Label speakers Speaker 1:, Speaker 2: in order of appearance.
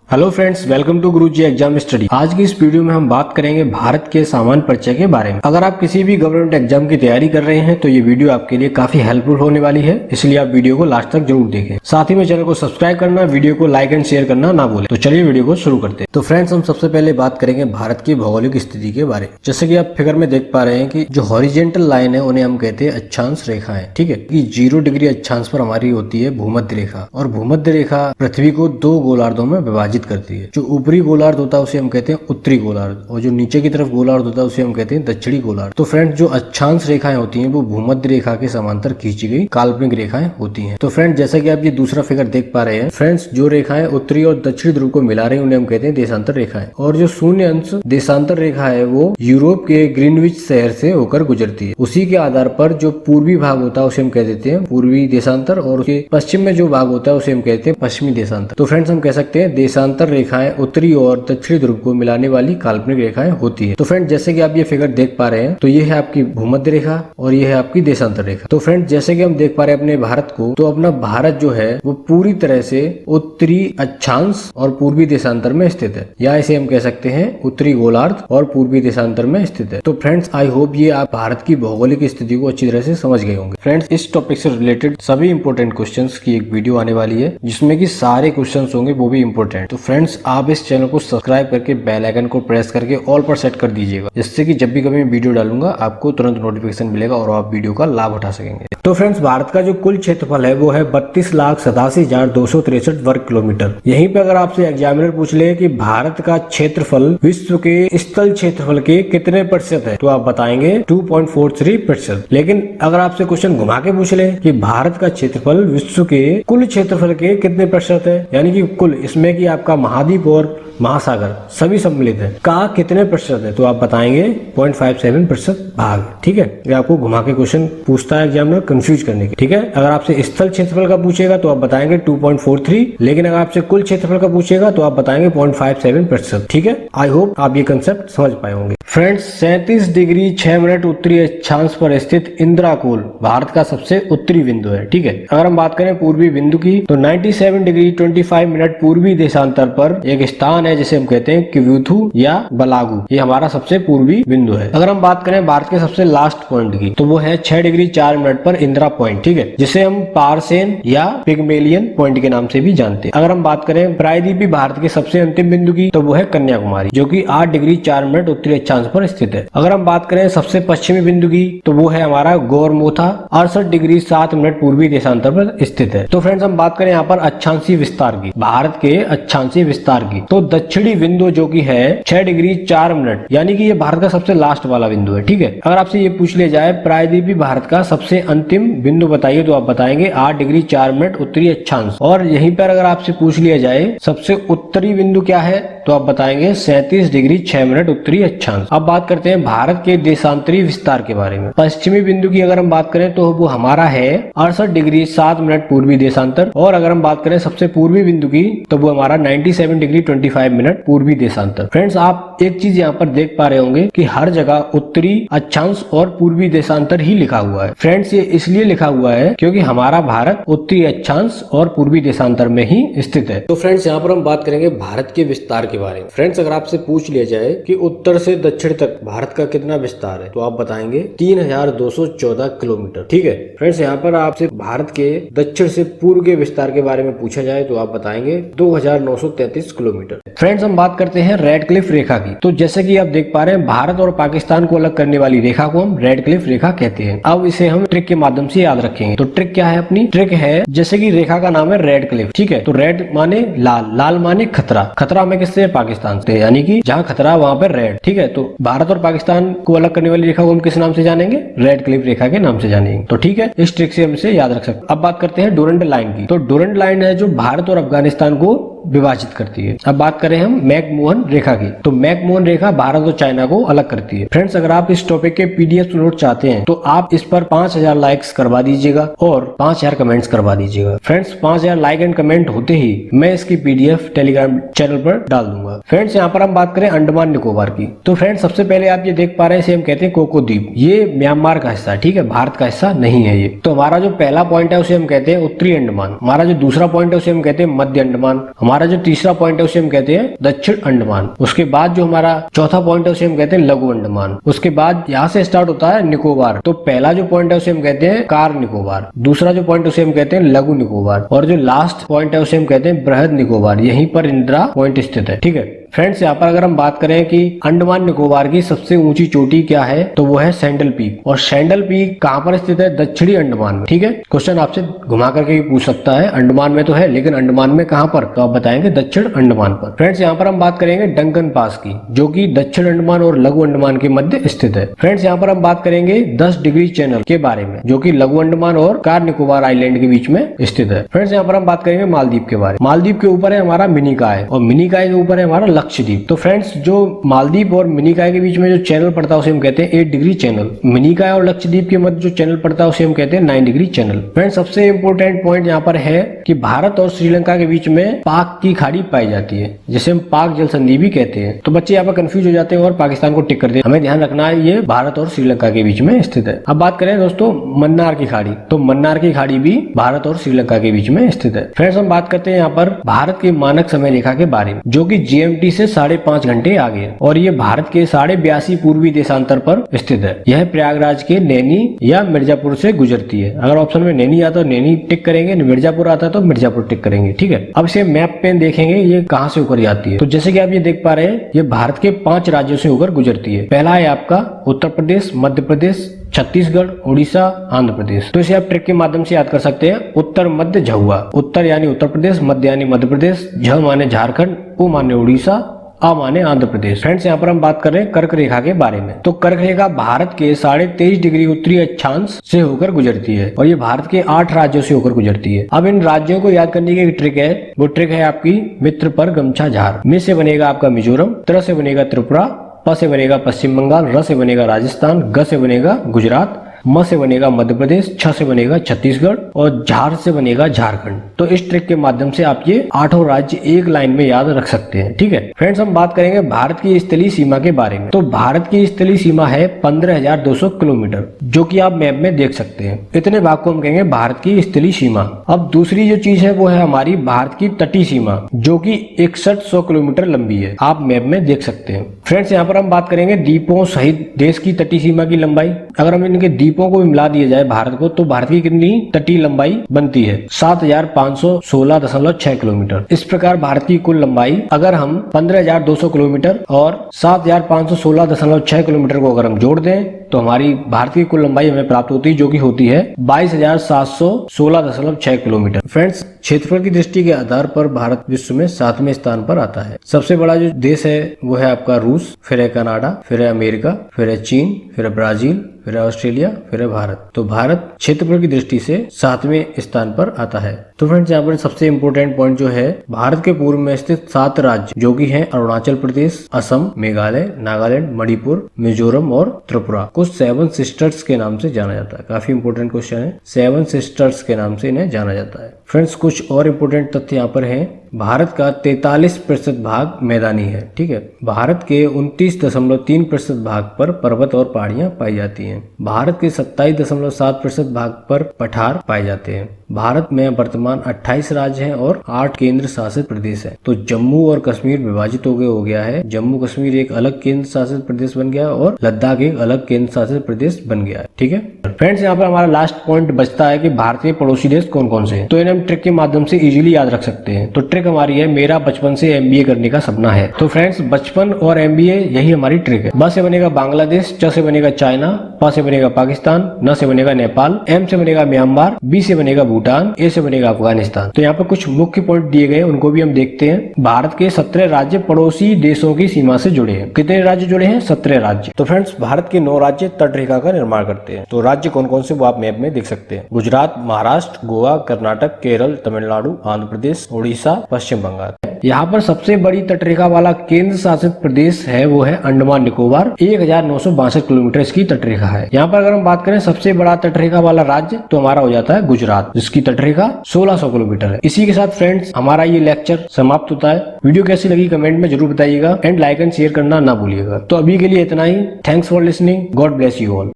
Speaker 1: Hello friends, welcome to Guruji exam study. आज की इस वीडियो में हम बात करेंगे भारत के सामान्य परिचय के बारे में। अगर आप किसी भी गवर्नमेंट एग्जाम की तैयारी कर रहे हैं तो ये वीडियो आपके लिए काफी हेल्पफुल होने वाली है, इसलिए आप वीडियो को लास्ट तक जरूर देखें। साथ ही में चैनल को सब्सक्राइब करना, वीडियो को लाइक एंड शेयर करना ना भूलें। तो चलिए वीडियो को शुरू करते हैं। तो फ्रेंड्स, हम सबसे पहले बात करेंगे भारत की भौगोलिक स्थिति के बारे में। जैसे कि आप फिगर में देख पा रहे हैं कि जो हॉरिजेंटल लाइन है उन्हें हम कहते हैं अक्षांश रेखाएं। ठीक है, कि 0 डिग्री अक्षांश पर हमारी होती है भूमध्य रेखा, और भूमध्य रेखा पृथ्वी को 2 गोलार्धों में विभाजित करती है। जो ऊपरी गोलार्ध होता है उसे हम कहते हैं उत्तरी गोलार्ध, और जो नीचे की तरफ गोलार्ध होता है उसे हम कहते हैं दक्षिणी गोलार्ध। तो फ्रेंड्स, जो अक्षांश रेखाएं होती हैं वो भूमध्य रेखा के समांतर खींची गई काल्पनिक रेखाएं होती हैं। तो फ्रेंड्स, जैसा कि आप ये दूसरा फिगर देख पा रहे हैं, फ्रेंड्स जो रेखाएं उत्तरी और दक्षिणी ध्रुव को मिला रही हैं उन्हें हम कहते हैं देशांतर रेखाएं। और जो शून्य अंश देशांतर रेखा है वो यूरोप के ग्रीनविच शहर से होकर गुजरती है। उसी के आधार पर जो पूर्वी भाग होता है उसे हम कह देते हैं पूर्वी देशांतर, और उसके पश्चिम में जो भाग होता है उसे हम कहते हैं पश्चिमी देशांतर। तो फ्रेंड्स, हम कह सकते हैं देशांतर रेखाएं उत्तरी और दक्षिणी ध्रुव को मिलाने वाली काल्पनिक रेखाएं होती है। तो फ्रेंड, जैसे कि आप ये फिगर देख पा रहे हैं, तो ये है आपकी भूमध्य रेखा और ये है आपकी देशांतर रेखा। तो फ्रेंड, जैसे कि हम देख पा रहे हैं अपने भारत को, तो अपना भारत जो है वो पूरी तरह से उत्तरी अक्षांश और पूर्वी देशांतर में स्थित है, या इसे हम कह सकते हैं उत्तरी गोलार्ध और पूर्वी देशांतर में स्थित है। तो फ्रेंड्स, आई होप ये आप भारत की भौगोलिक स्थिति को अच्छी तरह से समझ गए होंगे। फ्रेंड्स, इस टॉपिक से रिलेटेड सभी इंपोर्टेंट क्वेश्चंस की एक वीडियो आने वाली है जिसमें कि सारे क्वेश्चंस होंगे, वो भी इंपोर्टेंट। तो फ्रेंड्स, आप इस चैनल को सब्सक्राइब करके बेल आइकन को प्रेस करके ऑल पर सेट कर दीजिएगा, जिससे कि जब भी कभी मैं वीडियो डालूंगा आपको तुरंत नोटिफिकेशन मिलेगा और आप वीडियो का लाभ उठा सकेंगे। तो फ्रेंड्स, भारत का जो कुल क्षेत्रफल है वो है 32,87,263 वर्ग किलोमीटर। यहीं पे अगर आपसे एग्जामिनर पूछ ले कि भारत का क्षेत्रफल विश्व के स्थल क्षेत्रफल के कितने प्रतिशत है, तो आप बताएंगे 2.43%। लेकिन अगर आपसे क्वेश्चन घुमा के पूछ ले कि भारत का क्षेत्रफल विश्व के कुल क्षेत्रफल के कितने प्रतिशत है, यानी कि कुल, इसमें कि आपका महाद्वीप और महासागर सभी सम्मिलित है, का कितने प्रतिशत है, तो आप बताएंगे 0.57% भाग। ठीक है, ये आपको घुमा के क्वेश्चन पूछता है एग्जामिनर कंफ्यूज करने की। ठीक है, अगर आपसे स्थल क्षेत्रफल का पूछेगा तो आप बताएंगे 2.43, लेकिन अगर आपसे कुल क्षेत्रफल का पूछेगा तो आप बताएंगे 0.57%। ठीक है, आई होप आप ये कंसेप्ट समझ पाए होंगे। फ्रेंड्स, 37 डिग्री 6 मिनट उत्तरी अक्षांश पर स्थित इंदिराकोल भारत का सबसे उत्तरी बिंदु है। ठीक है, अगर हम बात करें पूर्वी बिंदु की, तो 97 डिग्री 25 मिनट पूर्वी देशांतर पर एक स्थान है जिसे हम कहते हैं किव्यूथू या बलागू। ये हमारा सबसे पूर्वी बिंदु है। अगर हम बात करें भारत के सबसे लास्ट पॉइंट की, तो वो है 6 डिग्री 4 मिनट पर इंदिरा पॉइंट। ठीक है, जिसे हम पारसेन या पिग्मेलियन पॉइंट के नाम से भी जानते हैं। अगर हम बात करें प्रायद्वीपी भारत के सबसे अंतिम बिंदु की, तो वो है कन्याकुमारी, जो कि 8 डिग्री 4 मिनट उत्तरी अक्षांश पर स्थित है। अगर हम बात करें सबसे पश्चिमी बिंदु की, तो वो है हमारा गौरमोथा, 68 डिग्री 7 मिनट पूर्वी देशांतर पर स्थित है। तो फ्रेंड्स, हम बात करें यहाँ पर अक्षांशीय विस्तार की, भारत के अक्षांशीय विस्तार की, तो दक्षिणी बिंदु जो कि है 6 डिग्री 4 मिनट, यानी कि ये भारत का सबसे लास्ट वाला बिंदु है। ठीक है, अगर आपसे ये पूछ लिया जाए प्रायद्वीपी भारत का सबसे अंतिम बिंदु बताइए, तो आप बताएंगे 8 डिग्री 4 मिनट उत्तरी अक्षांश। और यहीं पर अगर आपसे पूछ लिया जाए सबसे उत्तरी बिंदु क्या है, तो आप बताएंगे 37 डिग्री 6 मिनट उत्तरी अक्षांश। अब बात करते हैं भारत के देशांतरी विस्तार के बारे में। पश्चिमी बिंदु की अगर हम बात करें तो वो हमारा है 68 डिग्री 7 मिनट पूर्वी देशांतर, और अगर हम बात करें सबसे पूर्वी बिंदु की, तो वो हमारा 97 डिग्री 25 मिनट पूर्वी देशांतर। फ्रेंड्स, आप एक चीज यहाँ पर देख पा रहे होंगे कि हर जगह उत्तरी अक्षांश और पूर्वी देशांतर ही लिखा हुआ है। फ्रेंड्स, ये इसलिए लिखा हुआ है क्योंकि हमारा भारत उत्तरी अक्षांश और पूर्वी देशांतर में ही स्थित है। तो फ्रेंड्स, यहाँ पर हम बात करेंगे भारत के विस्तार के बारे में। फ्रेंड्स, अगर आपसे पूछ लिया जाए कि उत्तर से दक्षिण तक भारत का कितना विस्तार है, तो आप बताएंगे 3214 किलोमीटर। ठीक है फ्रेंड्स, यहाँ पर आपसे भारत के दक्षिण से पूर्व के विस्तार के बारे में पूछा जाए तो आप बताएंगे 2933 किलोमीटर। फ्रेंड्स, हम बात करते हैं रेड क्लिफ रेखा की। तो जैसे कि आप देख पा रहे हैं, भारत और पाकिस्तान को अलग करने वाली रेखा को हम रेड क्लिफ रेखा कहते हैं। अब इसे हम ट्रिक के माध्यम से याद रखेंगे। तो ट्रिक क्या है अपनी? ट्रिक है, जैसे कि रेखा का नाम है रेड क्लिफ। ठीक है, तो रेड माने लाल, लाल माने खतरा, खतरा हमें किससे? पाकिस्तान से, यानी कि जहाँ खतरा वहां पर रेड। ठीक है, तो भारत और पाकिस्तान को अलग करने वाली रेखा को हम किस नाम से जानेंगे? रेड क्लिफ रेखा के नाम से जानेंगे। तो ठीक है, इस ट्रिक से हम इसे याद रख सकते हैं। अब बात करते हैं डोरंड लाइन की। तो डोरंड लाइन है जो भारत और अफगानिस्तान को विभाजित करती है। अब बात करें हम मैकमोहन रेखा की, तो मैकमोहन रेखा भारत और चाइना को अलग करती है। फ्रेंड्स, अगर आप इस टॉपिक के पीडीएफ नोट चाहते हैं तो आप इस पर 5000 लाइक्स करवा दीजिएगा और 5000 कमेंट्स करवा दीजिएगा। फ्रेंड्स, 5000 लाइक एंड कमेंट होते ही मैं इसकी पीडीएफ टेलीग्राम चैनल पर डाल दूंगा। फ्रेंड्स, यहाँ पर हम बात करें अंडमान निकोबार की। तो फ्रेंड्स, सबसे पहले आप ये देख पा रहे हैं, इसे हम कहते हैं कोको द्वीप। ये म्यांमार का हिस्सा है। ठीक है, भारत का हिस्सा नहीं है ये। तो हमारा जो पहला पॉइंट है उसे हम कहते हैं उत्तरी अंडमान। हमारा जो दूसरा पॉइंट है उसे हम कहते हैं मध्य अंडमान। हमारा हमारा जो तीसरा पॉइंट है उसे हम कहते हैं दक्षिण अंडमान। उसके बाद जो हमारा चौथा पॉइंट है उसे हम कहते हैं लघु अंडमान। उसके बाद यहाँ से स्टार्ट होता है निकोबार। तो पहला जो पॉइंट है उसे हम कहते हैं कार निकोबार, दूसरा जो पॉइंट उसे हम कहते हैं लघु निकोबार, और जो लास्ट पॉइंट है उसे हम कहते हैं बृहद निकोबार। यहीं पर इंदिरा पॉइंट स्थित है। ठीक है फ्रेंड्स, यहाँ पर अगर हम बात करें कि अंडमान निकोबार की सबसे ऊंची चोटी क्या है, तो वो है सैंडल पीक। और सैंडल पीक कहाँ पर स्थित है? दक्षिणी अंडमान में। ठीक है, क्वेश्चन आपसे घुमा करके भी पूछ सकता है, अंडमान में तो है लेकिन अंडमान में कहाँ पर, तो आप बताएंगे दक्षिण अंडमान पर। फ्रेंड्स, यहाँ पर हम बात करेंगे डंकन पास की, जो कि दक्षिण अंडमान और लघु अंडमान के मध्य स्थित है। फ्रेंड्स, यहाँ पर हम बात करेंगे 10 डिग्री चैनल के बारे में, जो कि लघु अंडमान और कार निकोबार आइलैंड के बीच में स्थित है। फ्रेंड्स, यहाँ पर हम बात करेंगे मालदीव के बारे में। मालदीव के ऊपर है हमारा मिनिकॉय और मिनिकॉय के ऊपर है हमारा लक्षद्वीप। तो फ्रेंड्स, जो मालदीव और मिनिकॉय के बीच में जो चैनल पड़ता है उसे हम कहते हैं 8 डिग्री चैनल। मिनिकॉय और लक्षद्वीप के मध्य जो चैनल पड़ता है उसे हम कहते हैं 9 डिग्री चैनल। फ्रेंड्स, सबसे इंपोर्टेंट पॉइंट यहाँ पर है कि भारत और श्रीलंका के बीच में पाक की खाड़ी पाई जाती है, जिसे हम पाक जल संधि भी कहते हैं। तो बच्चे यहाँ पर कंफ्यूज हो जाते हैं और पाकिस्तान को टिक कर देते हैं। हमें ध्यान रखना है ये भारत और श्रीलंका के बीच में स्थित है। अब बात करें दोस्तों मन्नार की खाड़ी, तो मन्नार की खाड़ी भी भारत और श्रीलंका के बीच में स्थित है। फ्रेंड्स, हम बात करते हैं यहाँ पर भारत के मानक समय रेखा के बारे में, जो कि GMT से 5.5 घंटे आगे है और ये भारत के 82.5 पूर्वी देशांतर पर स्थित है। यह प्रयागराज के नैनी या मिर्जापुर से गुजरती है। अगर ऑप्शन में नैनी आता तो नैनी टिक करेंगे, मिर्जापुर आता तो मिर्जापुर टिक करेंगे। ठीक है, अब इसे मैप पे देखेंगे ये कहाँ से होकर जाती है। तो जैसे कि आप ये देख पा रहे हैं, ये भारत के 5 राज्यों से होकर गुजरती है। पहला है आपका उत्तर प्रदेश, मध्य प्रदेश, छत्तीसगढ़, उड़ीसा, आंध्र प्रदेश। तो इसे आप ट्रिक के माध्यम से याद कर सकते हैं, उत्तर मध्य झहुआ। उत्तर यानी उत्तर प्रदेश, मध्य यानी मध्य प्रदेश, झ माने झारखंड, उ माने उड़ीसा, आ माने आंध्र प्रदेश। फ्रेंड्स, यहाँ पर हम बात कर रहे हैं कर्क रेखा के बारे में। तो कर्क रेखा भारत के 23.5 डिग्री उत्तरी अक्षांश से होकर गुजरती है और ये भारत के 8 राज्यों से होकर गुजरती है। अब इन राज्यों को याद करने की एक ट्रिक है, वो ट्रिक है आपकी मित्र पर गमछा झार। मि से बनेगा आपका मिजोरम, त्र से बनेगा त्रिपुरा, प से बनेगा पश्चिम बंगाल, र से बनेगा राजस्थान, ग से बनेगा गुजरात, म से बनेगा मध्य प्रदेश, छ से बनेगा छत्तीसगढ़ और झार से बनेगा झारखंड। तो इस ट्रिक के माध्यम से आप ये 8 राज्य एक लाइन में याद रख सकते हैं। ठीक है फ्रेंड्स, हम बात करेंगे भारत की स्थलीय सीमा के बारे में। तो भारत की स्थलीय सीमा है 15,200 किलोमीटर, जो कि आप मैप में देख सकते हैं। इतने भाग को हम कहेंगे भारत की स्थलीय सीमा। अब दूसरी जो चीज है वो है हमारी भारत की तटीय सीमा, जो कि 6100 किलोमीटर लंबी है, आप मैप में देख सकते हैं। फ्रेंड्स, यहाँ पर हम बात करेंगे द्वीपों सहित देश की तटीय सीमा की लंबाई। अगर हम इनके द्वीपों को भी मिला दिया जाए भारत को, तो भारत की कितनी तटीय लंबाई बनती है? 7,516.6 किलोमीटर। इस प्रकार भारत की कुल लंबाई अगर हम 15,200 किलोमीटर और 7,516.6 किलोमीटर को अगर हम जोड़ दें तो हमारी भारत की कुल लंबाई हमें प्राप्त होती है, जो कि होती है 22,716.6 किलोमीटर। फ्रेंड्स, क्षेत्रफल की दृष्टि के आधार पर भारत विश्व में 7वें स्थान पर आता है। सबसे बड़ा जो देश है वो है आपका रूस, फिर है कनाडा, फिर है अमेरिका, फिर है चीन, फिर है ब्राजील, फिर है ऑस्ट्रेलिया, फिर है भारत। तो भारत क्षेत्रफल की दृष्टि से 7वें स्थान पर आता है। तो फ्रेंड्स, यहाँ पर सबसे इंपोर्टेंट पॉइंट जो है, भारत के पूर्व में स्थित 7 राज्य जो कि हैं अरुणाचल प्रदेश, असम, मेघालय, नागालैंड, मणिपुर, मिजोरम और त्रिपुरा को 7 सिस्टर्स के नाम से जाना जाता है। काफी इंपोर्टेंट क्वेश्चन है, 7 सिस्टर्स के नाम से इन्हें जाना जाता है। फ्रेंड्स, कुछ और इंपोर्टेंट तथ्य यहाँ पर हैं। भारत का 43% भाग मैदानी है। ठीक है, भारत के 29.3% भाग पर पर्वत और पहाड़ियां पाई जाती हैं। भारत के 27.7% भाग पर पठार पाए जाते हैं। भारत में वर्तमान 28 राज्य हैं और 8 केंद्र शासित प्रदेश हैं। तो जम्मू और कश्मीर विभाजित हो गया है। जम्मू कश्मीर एक अलग केंद्र शासित प्रदेश बन गया और लद्दाख एक अलग केंद्र शासित प्रदेश बन गया है। ठीक है फ्रेंड्स, यहाँ पर हमारा लास्ट पॉइंट बचता है कि भारत के पड़ोसी देश कौन कौन से हैं। तो इन्हें हम ट्रिक के माध्यम से इजीली याद रख सकते हैं। तो ट्रिक हमारी है, मेरा बचपन से MBA करने का सपना है। तो फ्रेंड्स, बचपन और MBA यही हमारी ट्रिक है। ब से बनेगा बांग्लादेश, च से बनेगा चाइना, प से बनेगा पाकिस्तान, न से बनेगा नेपाल, M से बनेगा म्यांमार, B से बनेगा भूटान, A से बनेगा अफगानिस्तान। तो यहाँ पर कुछ मुख्य पॉइंट दिए गए, उनको भी हम देखते हैं। भारत के 17 राज्य पड़ोसी देशों की सीमा से जुड़े हैं। कितने राज्य जुड़े हैं? 17 राज्य। तो फ्रेंड्स, भारत के 9 राज्य तट रेखा का निर्माण करते हैं। तो राज्य कौन कौन से वो आप मैप में देख सकते हैं। गुजरात, महाराष्ट्र, गोवा, कर्नाटक, केरल, तमिलनाडु, आंध्र प्रदेश, उड़ीसा, पश्चिम बंगाल। यहाँ पर सबसे बड़ी तटरेखा वाला केंद्र शासित प्रदेश है वो है अंडमान निकोबार। 1962 किलोमीटर इसकी तटरेखा है। यहाँ पर अगर हम बात करें सबसे बड़ा तटरेखा वाला राज्य, तो हमारा हो जाता है गुजरात, जिसकी तटरेखा 1600 किलोमीटर है। इसी के साथ फ्रेंड्स, हमारा ये लेक्चर समाप्त होता है। वीडियो कैसी लगी कमेंट में जरूर बताइएगा एंड लाइक एंड शेयर करना ना भूलिएगा। तो अभी के लिए इतना ही। Thanks for listening. God bless you all.